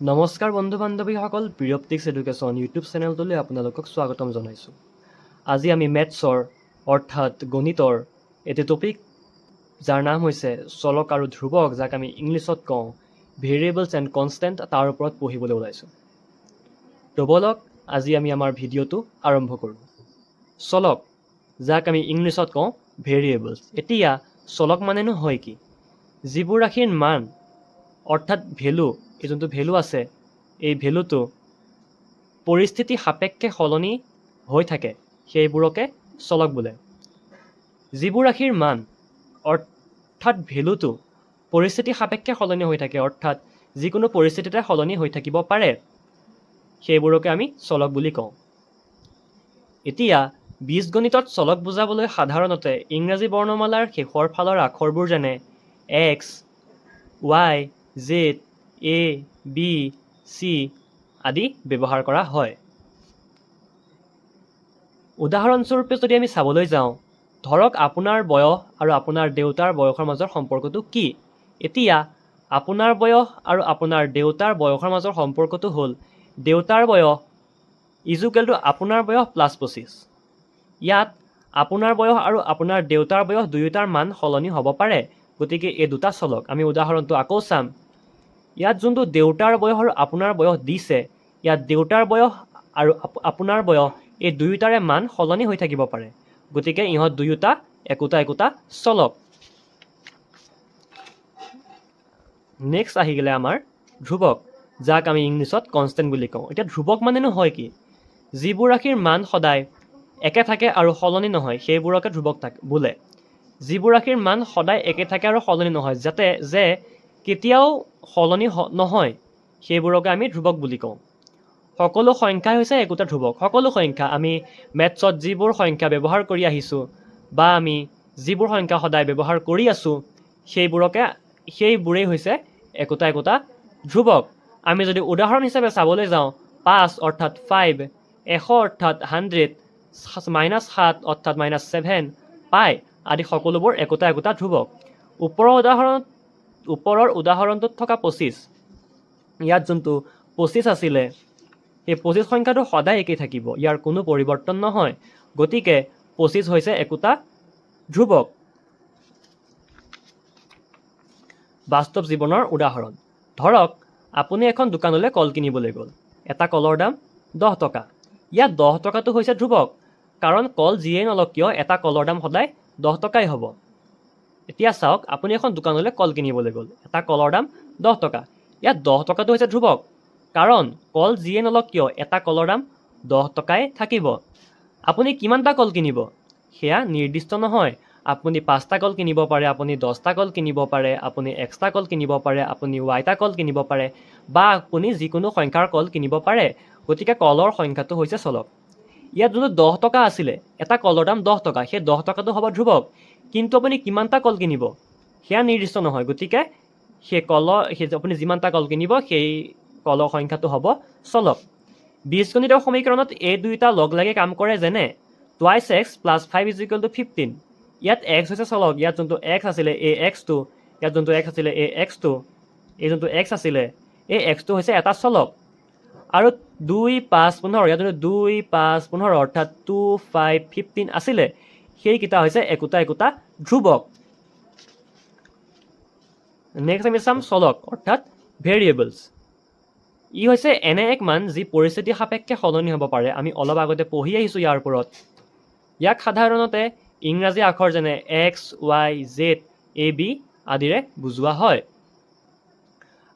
নমস্কাৰ বন্ধু বান্ধৱীসকল, প্ৰিয়প্টিক্স education YouTube চেনেলটোলৈ আপোনালোকক স্বাগতম জনাইছোঁ। আজি আমি মেথছৰ অৰ্থাৎ গণিতৰ এটি টপিক যাৰ নাম হৈছে চলক আৰু ধ্ৰুৱক, যাক আমি ইংলিছত কওঁ ভেৰিয়েবলছ এণ্ড কনষ্টেণ্ট, তাৰ ওপৰত পঢ়িবলৈ ওলাইছোঁ। তো বলক আজি আমি আমাৰ ভিডিঅ'টো আৰম্ভ কৰোঁ। চলক, যাক আমি ইংলিছত কওঁ ভেৰিয়েবলছ। এতিয়া চলক মানেনো হয় কি? যিবোৰ ৰাশিৰ মান অৰ্থাৎ ভেলু, এই যোনটো ভেলু আছে, এই ভেলুটো পৰিস্থিতি সাপেক্ষে সলনি হৈ থাকে, সেইবোৰকে চলক বোলে। যিবোৰ ৰাশিৰ মান অৰ্থাৎ ভেলুটো পৰিস্থিতি সাপেক্ষে সলনি হৈ থাকে, অৰ্থাৎ যিকোনো পৰিস্থিতিতে সলনি হৈ থাকিব পাৰে, সেইবোৰকে আমি চলক বুলি কওঁ। এতিয়া বীজগণিতত চলক বুজাবলৈ সাধাৰণতে ইংৰাজী বৰ্ণমালাৰ শেষৰ ফালৰ আখৰবোৰ যেনে এক্স, ৱাই, জেড, এ, বি, চি আদি ব্যৱহাৰ কৰা হয়। উদাহৰণস্বৰূপে যদি আমি চাবলৈ যাওঁ, ধৰক আপোনাৰ বয়স আৰু আপোনাৰ দেউতাৰ বয়সৰ মাজৰ সম্পৰ্কটো কি? এতিয়া আপোনাৰ বয়স আৰু আপোনাৰ দেউতাৰ বয়সৰ মাজৰ সম্পৰ্কটো হ'ল দেউতাৰ বয়স ইজুকেল টু আপোনাৰ বয়স প্লাছ 25। ইয়াত আপোনাৰ বয়স আৰু আপোনাৰ দেউতাৰ বয়স দুয়োটাৰ মান সলনি হ'ব পাৰে, গতিকে এই দুটা চলক। আমি উদাহৰণটো আকৌ চাম। ইয়াত যোনটো দেউতাৰ বয়স আৰু আপোনাৰ বয়স দিছে, ইয়াত দেউতাৰ বয়স আৰু আপোনাৰ বয়স এই দুয়োটাৰে মান সলনি হৈ থাকিব পাৰে, গতিকে ইহঁত দুয়োটা একোটা চলক। নেক্সট আহি গ'লে আমাৰ ধ্ৰুৱক, যাক আমি ইংলিছত কনষ্টেণ্ট বুলি কওঁ। এতিয়া ধ্ৰুৱক মানেনো হয় কি? যিবোৰ ৰাশিৰ মান সদায় একে থাকে আৰু সলনি নহয়, সেইবোৰকে ধ্ৰুৱক বোলে। যিবোৰ ৰাশিৰ মান সদায় একে থাকে আৰু সলনি নহয়, যে কেতিয়াও সলনি নহয়, সেইবোৰকে আমি ধ্ৰুৱক বুলি কওঁ। সকলো সংখ্যাই হৈছে একোটা ধ্ৰুৱক। সকলো সংখ্যা, আমি মেথছত যিবোৰ সংখ্যা ব্যৱহাৰ কৰি আহিছোঁ বা আমি যিবোৰ সংখ্যা সদায় ব্যৱহাৰ কৰি আছোঁ, সেইবোৰেই হৈছে একোটা ধ্ৰুৱক। আমি যদি উদাহৰণ হিচাপে চাবলৈ যাওঁ, 5 অৰ্থাৎ 5, 100 অৰ্থাৎ 100, -7 অৰ্থাৎ -7, পাই আদি সকলোবোৰ একোটা ধ্ৰুৱক। ওপৰৰ উদাহৰণটোত থকা 25, ইয়াত যোনটো 25 আছিলে, সেই 25 সংখ্যাটো সদায় একেই থাকিব, ইয়াৰ কোনো পৰিৱৰ্তন নহয়, গতিকে 25 হৈছে একোটা ধ্ৰুৱক। বাস্তৱ জীৱনৰ উদাহৰণ, ধৰক আপুনি এখন দোকানলৈ কল কিনিবলৈ গ'ল। এটা কলৰ দাম 10 টকা। ইয়াত 10 টকাটো হৈছে ধ্ৰুৱক, কাৰণ কল যিয়েই নলওক কিয় এটা কলৰ দাম সদায় 10 টকাই হ'ব। এতিয়া চাওক, আপুনি এখন দোকানলৈ কল কিনিবলৈ গ'ল, এটা কলৰ দাম 10 টকা। ইয়াত 10 টকাটো হৈছে ধ্ৰুৱক, কাৰণ কল যিয়ে নলওক কিয় এটা কলৰ দাম 10 টকাই থাকিব। আপুনি কিমানটা কল কিনিব সেয়া নিৰ্দিষ্ট নহয়। আপুনি 5টা কল কিনিব পাৰে, আপুনি 10টা কল কিনিব পাৰে, আপুনি এক্সট্ৰা কল কিনিব পাৰে, আপুনি ৱাইটা কল কিনিব পাৰে, বা আপুনি যিকোনো সংখ্যাৰ কল কিনিব পাৰে। গতিকে কলৰ সংখ্যাটো হৈছে চলক। ইয়াত যোনটো 10 টকা আছিলে, এটা কলৰ দাম 10 টকা, সেই 10 টকাটো হ'ব ধ্ৰুৱক, কিন্তু আপুনি কিমানটা কল কিনিব সেয়া নিৰ্দিষ্ট নহয়, গতিকে আপুনি যিমানটা কল কিনিব সেই কলৰ সংখ্যাটো হ'ব চলক। বীজগণিতৰ সমীকৰণত এই দুয়োটা লগ লাগি কাম কৰে, যেনে 2x + 5 = 15। ইয়াত x হৈছে চলক। ইয়াত যোনটো x আছিলে এই xটো, ইয়াত যোনটো x আছিলে এই xটো, এই যোনটো x আছিলে এই xটো হৈছে এটা চলক। আৰু 2, 5, 15, ইয়াত যোনটো 2, 5, 15 অৰ্থাৎ 2, 5, 15 আছিলে, সেইকেইটা হৈছে একোটা ধ্ৰুৱক। নেক্সট আমি চাম চলক অৰ্থাৎ ভেৰিয়েবলছ। ই হৈছে এনে এক মান যি পৰিস্থিতি সাপেক্ষে সলনি হ'ব পাৰে। আমি অলপ আগতে পঢ়ি আহিছোঁ ইয়াৰ ওপৰত। ইয়াক সাধাৰণতে ইংৰাজী আখৰ যেনে X, Y, Z, A, B আদিৰে বুজোৱা হয়।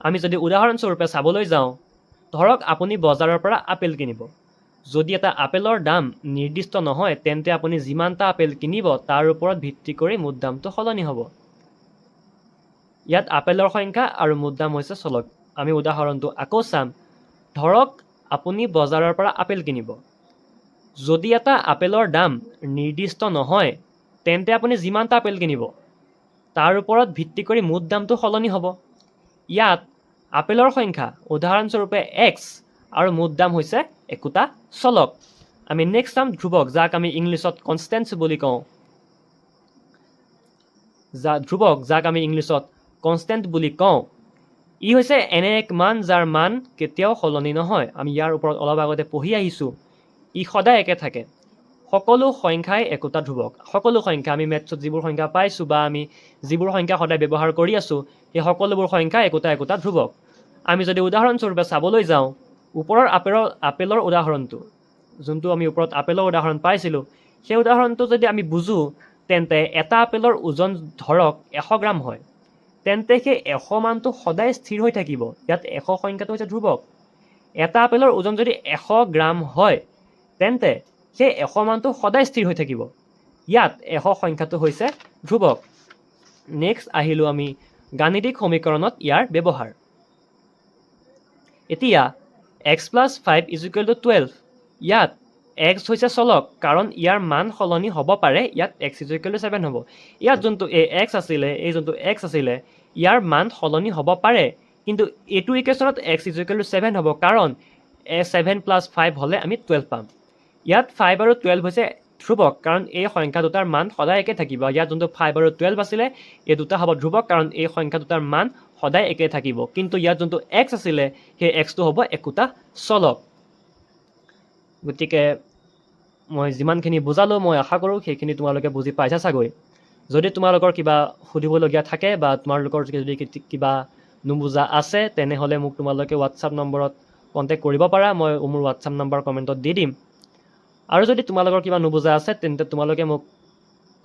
আমি যদি উদাহৰণস্বৰূপে চাবলৈ যাওঁ, ধৰক আপুনি বজাৰৰ পৰা আপেল কিনিব। যদি এটা আপেলৰ দাম নিৰ্দিষ্ট নহয়, তেন্তে আপুনি যিমানটা আপেল কিনিব তাৰ ওপৰত ভিত্তি কৰি মুঠ দামটো সলনি হ'ব। ইয়াত আপেলৰ সংখ্যা আৰু মুঠ দাম হৈছে চলক। আমি উদাহৰণটো আকৌ চাম। ধৰক আপুনি বজাৰৰ পৰা আপেল কিনিব। যদি এটা আপেলৰ দাম নিৰ্দিষ্ট নহয়, তেন্তে আপুনি যিমানটা আপেল কিনিব তাৰ ওপৰত ভিত্তি কৰি মুঠ দামটো সলনি হ'ব। ইয়াত আপেলৰ সংখ্যা উদাহৰণস্বৰূপে x আৰু মুঠ দাম হৈছে একোটা চলক। আমি নেক্সট চাম ধ্ৰুৱক, যাক আমি ইংলিছত কনষ্টেণ্টছ বুলি কওঁ। ধ্ৰুৱক, যাক আমি ইংলিছত কনষ্টেণ্ট বুলি কওঁ। ই হৈছে এনে এক মান যাৰ মান কেতিয়াও সলনি নহয়। আমি ইয়াৰ ওপৰত অলপ আগতে পঢ়ি আহিছোঁ। ই সদায় একে থাকে। সকলো সংখ্যাই একোটা ধ্ৰুৱক। সকলো সংখ্যা আমি মেথছত যিবোৰ সংখ্যা পাইছোঁ বা আমি যিবোৰ সংখ্যা সদায় ব্যৱহাৰ কৰি আছোঁ, সেই সকলোবোৰ সংখ্যা একোটা একোটা ধ্ৰুৱক। আমি যদি উদাহৰণস্বৰূপে চাবলৈ যাওঁ, ওপৰৰ আপেলৰ উদাহৰণটো, যোনটো আমি ওপৰত আপেলৰ উদাহৰণ পাইছিলোঁ, সেই উদাহৰণটো যদি আমি বুজোঁ, তেন্তে এটা আপেলৰ ওজন ধৰক 100 গ্ৰাম হয়, তেন্তে সেই 100 মানটো সদায় স্থিৰ হৈ থাকিব। ইয়াত 100 সংখ্যাটো হৈছে ধ্ৰুৱক। এটা আপেলৰ ওজন যদি 100 গ্ৰাম হয়, তেন্তে সেই 100 মানটো সদায় স্থিৰ হৈ থাকিব। ইয়াত 100 সংখ্যাটো হৈছে ধ্ৰুৱক। নেক্সট আহিলোঁ আমি গাণিতিক সমীকৰণত ইয়াৰ ব্যৱহাৰ। এতিয়া x + 5 = 12। ইয়াত x হৈছে চলক, কাৰণ ইয়াৰ মান সলনি হ'ব পাৰে। ইয়াত x = 7 হ'ব। ইয়াত যোনটো x আছিলে, এই যোনটো x আছিলে, ইয়াৰ মান সলনি হ'ব পাৰে, কিন্তু এইটো ইকুৱেশ্যনত x = 7 হ'ব, কাৰণ 7 + 5 হ'লে আমি 12 পাম। ইয়াত 5 আৰু 12 হৈছে ধ্ৰুৱক, কাৰণ এই সংখ্যা দুটাৰ মান সদায় একে থাকিব। ইয়াত যোনটো 5 আৰু 12 আছিলে, এই দুটা হ'ব ধ্ৰুৱক, কাৰণ এই সংখ্যা দুটাৰ মান সদায় একে থাকিব। কিন্তু ইয়াত যোনটো x আছিলে, সেই xটো হ'ব একোটা চলক। গতিকে মই যিমানখিনি বুজালোঁ, মই আশা কৰোঁ সেইখিনি তোমালোকে বুজি পাইছা চাগৈ। যদি তোমালোকৰ কিবা সুধিবলগীয়া থাকে বা তোমালোকৰ যদি কিবা নুবুজা আছে, তেনেহ'লে মোক তোমালোকে হোৱাটছআপ নম্বৰত কণ্টেক্ট কৰিব পাৰা। মই মোৰ হোৱাটছআপ নম্বৰ কমেণ্টত দি দিম। আৰু যদি তোমালোকৰ কিবা নুবুজা আছে, তেন্তে তোমালোকে মোক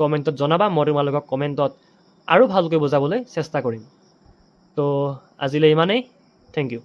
কমেণ্টত জনাবা। মই তোমালোকক কমেণ্টত আৰু ভালকৈ বুজাবলৈ চেষ্টা কৰিম। তো আজিলৈ ইমানেই। Thank U.